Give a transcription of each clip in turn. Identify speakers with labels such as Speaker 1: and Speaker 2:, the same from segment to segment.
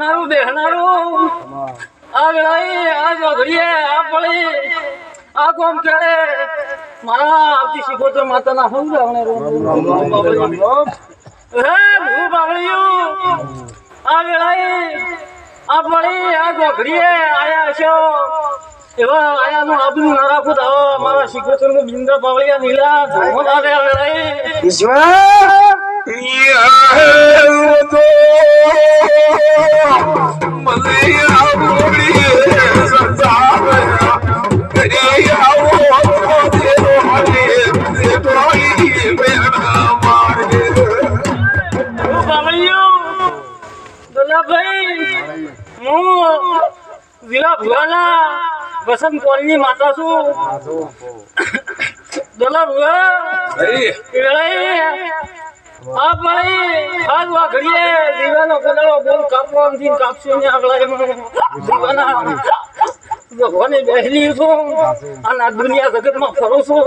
Speaker 1: આવનારું બેહનારું આ વેળાએ આ જોગડીએ આ પડી આ કોમ કરે મારા આવતી શીખોતર માતાના સમજાવણે હે હું બાવળિયું આ વેળાએ આ પડી આ જોગડીએ આયા છો એવા આયાનું આબરૂ ના રાખું તો મારા શીખોતરનું બિંદા બાવળિયા નીલા ધોમો લાગે આ વેળાએ વસંત કોલની માતા છું દોલા ભુવા આ ભાઈ આજ વાઘડીએ દીવાનો કદાળો બોલ કાપવાથી કાપશે ને આગળ દીવાના ભગવાને બેસલી છું અને આ દુનિયા જગતમાં ફરું છું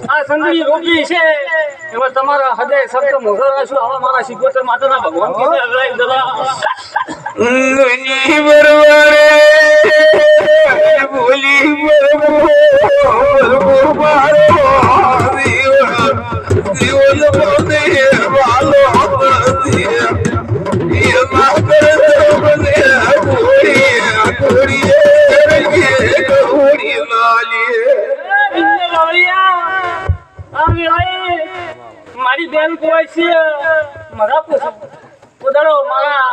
Speaker 1: આ સંગડી રોગી છે એમાં તમારા હૃદય શબ્દ મોઢા રાખ્યું આવા મારા શિકોતર માતાના ભગવાન કીધે અગલાઈ દલા બોલી મારી બેન કોઈ છે મારા કોદાળો મારા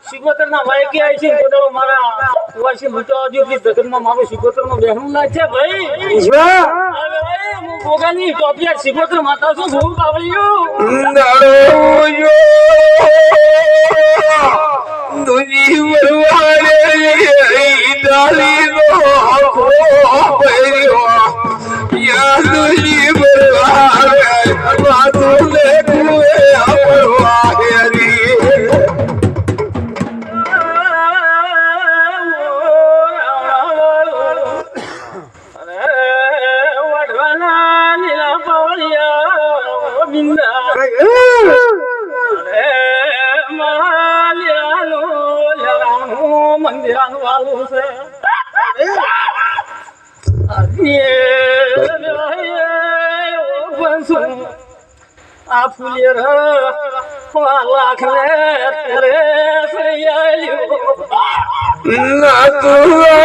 Speaker 1: શિકોતર ના વાયકે આવી છે કોદાળો મારા કોઈ છે લૂંટવા દો પ્લીઝ જગતમાં મારું શિકોતર નું બેહણું લાગ છે ભાઈ હું ગોગાની ટોપિયા શિકોતર માતા છું ભૂલ કાવળિયું દુની વરવારે ડાલી નો ભર્યો યા દુની વરવારે વાતો લે કુએ અપરવારી વડવાના નીલા પાવળિયા બિંદા મંદિરાનું વાલું છે આ ફૂલિયર લાખ લે ના તું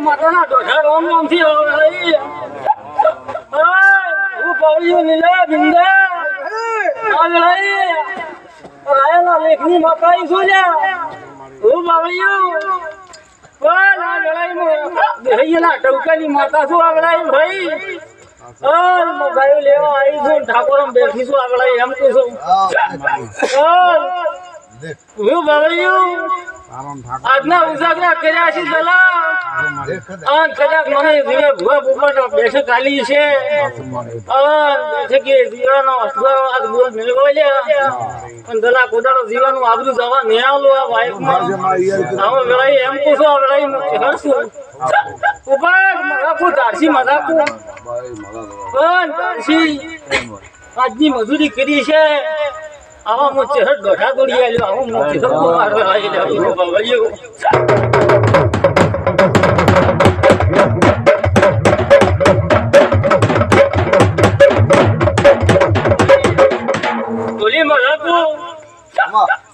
Speaker 1: માતાના ડોઢા રોમ રોમ થી હું પાવળિયું લીલા બિંદા રાયના લેખની મકાઈ છું હું પાવળિયું આ લડાઈમાં દેહૈયાના ટવકાની માતા છું આગળ ભાઈ મગાયું લેવા આવી છું ઠાકોરમ બેઠી છું આગળ એમ કહું છું હું પાવળિયું આજના ઉજાગરા કર્યા છે દલા કદાચ મને જીવે ભૂવા પોપટ બેઠક આલી છે બેઠકે જીવાનો આજ બોલ મેળવો લે પણ દલા કોદાળો જીવાનું આબરૂ જવા ને આલો આ વાઇફમાં આવો વેળાઈ એમ પૂછો આ વેળાઈ હરશું ઉપર મગાકુ તારસી મગાકુ પણ તારસી આજની મજૂરી કરી છે આવા મો ચહેર દોઢા દોડી આલ્યો આવો મો ચહેર મારવા આલ્યો બાવળિયો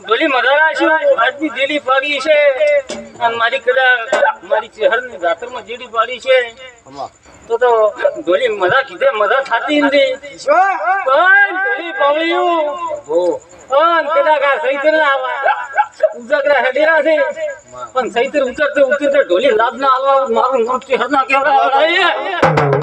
Speaker 1: ગોલી મરારા છું આજની જેડી પાડી છે અને મારી ચહેર ની રાતરમાં જેડી પાડી છે તો ગોલી મજા કીધે મજા થતી નથી પણ ગોલી પાવળિયું કદાચ આ સૈતર ઉજાગરા હેડેરા છે પણ સૈતર ઉતરતે ઢોલી લાભ ના આવવા મારું નામ ચહેર ના કહેવાય